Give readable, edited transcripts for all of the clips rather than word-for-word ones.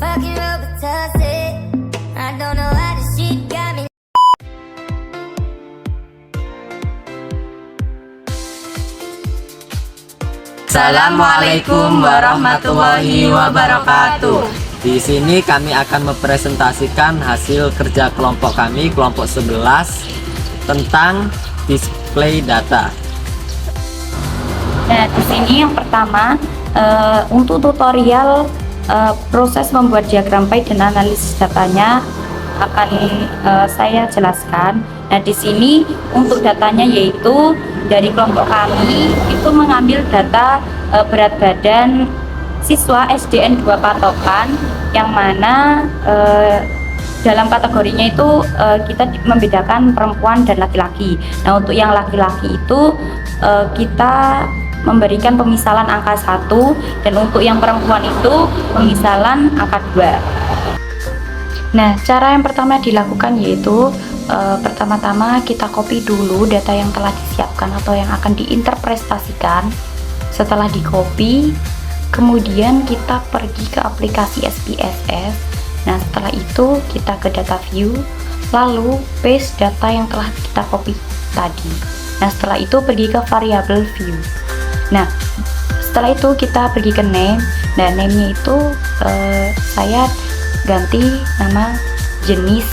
Fucking Robitussin. I don't know how this shit got me. Assalamualaikum warahmatullahi wabarakatuh. Di sini kami akan mempresentasikan hasil kerja kelompok kami, kelompok 11, tentang display data. Nah, di sini yang pertama untuk tutorial proses membuat diagram pie dan analisis datanya akan saya jelaskan. Nah, di sini untuk datanya yaitu dari kelompok kami itu mengambil data berat badan siswa SDN 2 patokan, yang mana dalam kategorinya itu kita membedakan perempuan dan laki-laki. Nah, untuk yang laki-laki itu kita memberikan pemisalan angka 1, dan untuk yang perempuan itu pemisalan angka 2. Nah, cara yang pertama dilakukan yaitu pertama-tama kita copy dulu data yang telah disiapkan atau yang akan diinterpretasikan. Setelah di copy, kemudian kita pergi ke aplikasi SPSS. Nah, setelah itu kita ke data view, lalu paste data yang telah kita copy tadi. Nah, setelah itu pergi ke variable view. Nah, setelah itu kita pergi ke name. Nah, name-nya itu saya ganti nama, jenis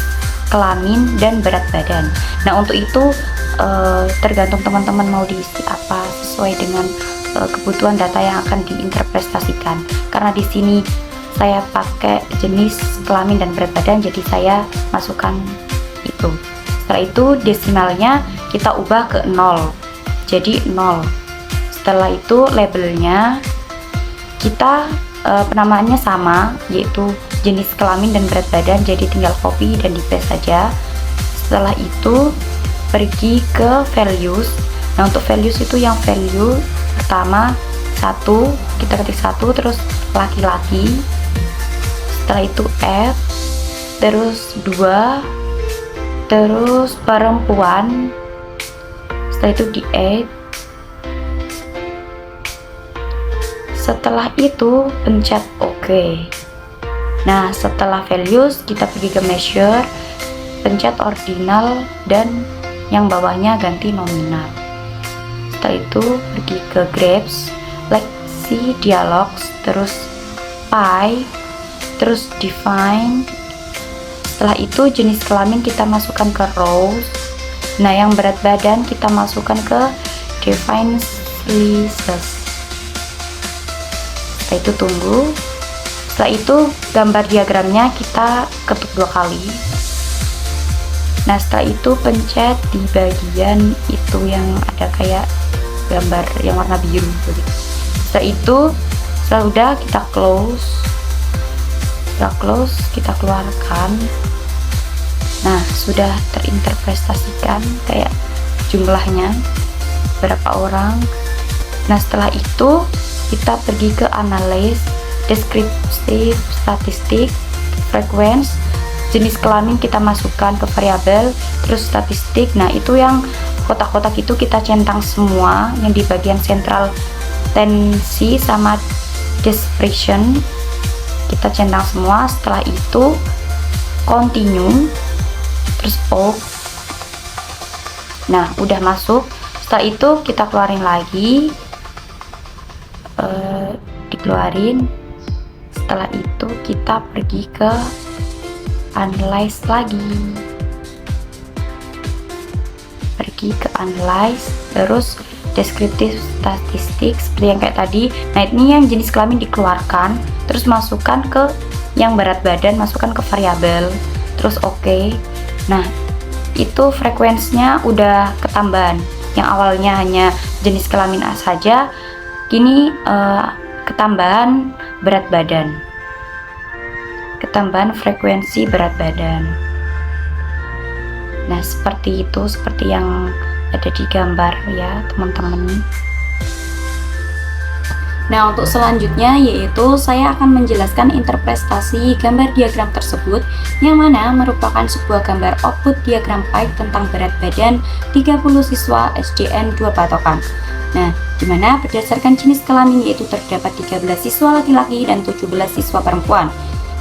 kelamin, dan berat badan. Nah, untuk itu tergantung teman-teman mau diisi apa sesuai dengan kebutuhan data yang akan diinterpretasikan. Karena di sini saya pakai jenis kelamin dan berat badan, jadi saya masukkan itu. Setelah itu desimalnya kita ubah ke 0, jadi 0. Setelah itu labelnya kita penamaannya sama, yaitu jenis kelamin dan berat badan, jadi tinggal copy dan di paste saja. Setelah itu pergi ke values. Nah, untuk values itu yang value pertama 1, kita ketik 1, terus laki-laki. Setelah itu add, terus 2, terus perempuan. Setelah itu di add. Setelah itu pencet OK. Nah, setelah values kita pergi ke measure, pencet ordinal, dan yang bawahnya ganti nominal. Setelah itu pergi ke graph, seleksi dialogs, terus pie, terus define. Setelah itu jenis kelamin kita masukkan ke rows. Nah, yang berat badan kita masukkan ke define slices. Setelah itu tunggu. Setelah itu gambar diagramnya kita ketuk 2 kali. Nah, setelah itu pencet di bagian itu yang ada kayak gambar yang warna biru gitu. Setelah itu, setelah udah kita close. Setelah close, kita keluarkan. Nah, sudah terinterpretasikan kayak jumlahnya berapa orang. Nah, setelah itu kita pergi ke analyze, deskriptif, statistik, frequency, jenis kelamin kita masukkan ke variabel, terus statistik. Nah, itu yang kotak-kotak itu kita centang semua, yang di bagian central tensi sama description kita centang semua. Setelah itu continue, terus OK. Nah, udah masuk. Setelah itu kita keluarin lagi, dikeluarin. Setelah itu kita pergi ke analyze lagi, pergi ke analyze, terus deskriptif statistik seperti yang kayak tadi. Nah, ini yang jenis kelamin dikeluarkan, terus masukkan ke yang berat badan, masukkan ke variabel, terus OK. Nah, itu frekuensinya udah ketambahan. Yang awalnya hanya jenis kelamin A saja, kini ketambahan berat badan, ketambahan frekuensi berat badan. Nah, seperti itu, seperti yang ada di gambar ya teman-teman. Nah, untuk selanjutnya yaitu saya akan menjelaskan interpretasi gambar diagram tersebut, yang mana merupakan sebuah gambar output diagram pie tentang berat badan 30 siswa SDN 2 patokan. Nah, dimana berdasarkan jenis kelamin yaitu terdapat 13 siswa laki-laki dan 17 siswa perempuan.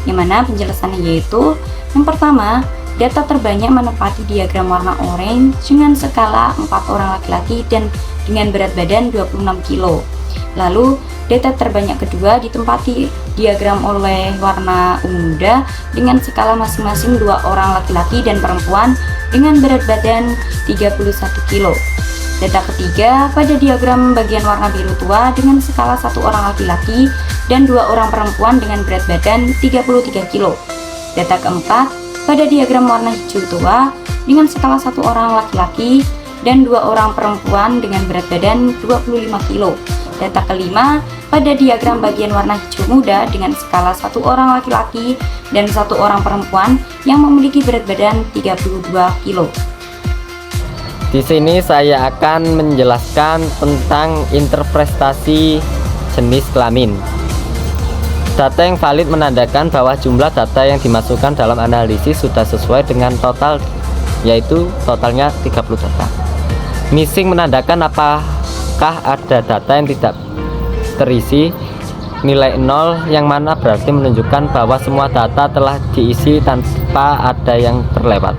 Yang mana penjelasannya yaitu yang pertama, data terbanyak menempati diagram warna oranye dengan skala 4 orang laki-laki dan dengan berat badan 26 kg. Lalu, data terbanyak kedua ditempati diagram oleh warna ungu muda dengan skala masing-masing 2 orang laki-laki dan perempuan dengan berat badan 31 kg. Data ketiga pada diagram bagian warna biru tua dengan skala 1 orang laki-laki dan 2 orang perempuan dengan berat badan 33 kg. Data keempat pada diagram warna hijau tua dengan skala 1 orang laki-laki dan 2 orang perempuan dengan berat badan 25 kg. Data kelima pada diagram bagian warna hijau muda dengan skala 1 orang laki-laki dan 1 orang perempuan yang memiliki berat badan 32 kg. Di sini saya akan menjelaskan tentang interpretasi jenis kelamin. Data yang valid menandakan bahwa jumlah data yang dimasukkan dalam analisis sudah sesuai dengan total, yaitu totalnya 30 data. Missing menandakan apakah ada data yang tidak terisi, nilai 0 yang mana berarti menunjukkan bahwa semua data telah diisi tanpa ada yang terlewat.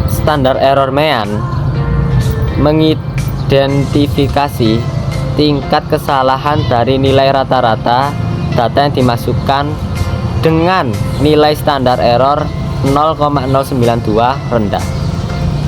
Standar error MEAN mengidentifikasi tingkat kesalahan dari nilai rata-rata data yang dimasukkan dengan nilai standar error 0,092 rendah,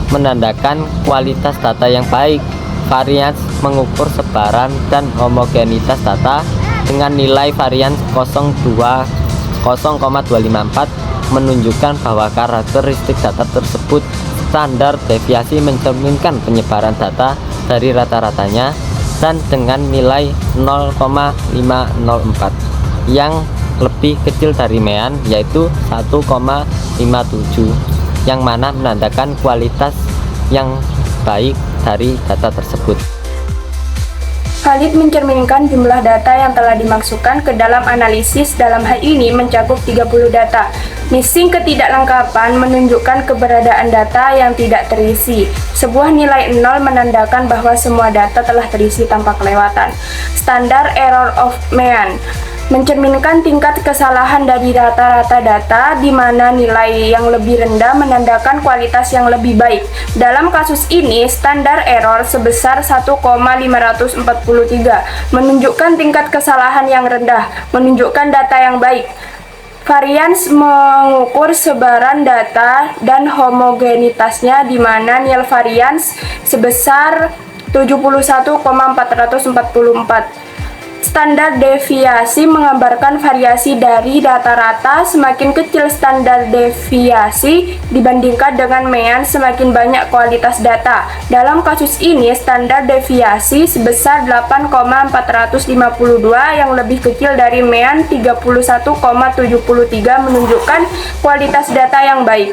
menandakan kualitas data yang baik. Varians mengukur sebaran dan homogenitas data dengan nilai varians 0,254 menunjukkan bahwa karakteristik data tersebut standar deviasi mencerminkan penyebaran data dari rata-ratanya, dan dengan nilai 0,504 yang lebih kecil dari MEAN yaitu 1,57, yang mana menandakan kualitas yang baik dari data tersebut. Valid mencerminkan jumlah data yang telah dimasukkan ke dalam analisis, dalam hal ini mencakup 30 data. Missing ketidaklengkapan menunjukkan keberadaan data yang tidak terisi. Sebuah nilai 0 menandakan bahwa semua data telah terisi tanpa kelewatan. Standar error of MEAN mencerminkan tingkat kesalahan dari rata-rata data, di mana nilai yang lebih rendah menandakan kualitas yang lebih baik. Dalam kasus ini, standar error sebesar 1,543 menunjukkan tingkat kesalahan yang rendah, menunjukkan data yang baik. Varians mengukur sebaran data dan homogenitasnya, di mana nilai varians sebesar 71,444. Standar deviasi menggambarkan variasi dari rata-rata. Semakin kecil standar deviasi dibandingkan dengan MEAN, semakin banyak kualitas data. Dalam kasus ini, standar deviasi sebesar 8,452 yang lebih kecil dari MEAN 31,73 menunjukkan kualitas data yang baik.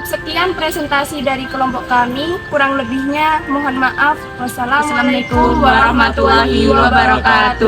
Sekian presentasi dari kelompok kami, kurang lebihnya mohon maaf. Wassalamualaikum warahmatullahi wabarakatuh.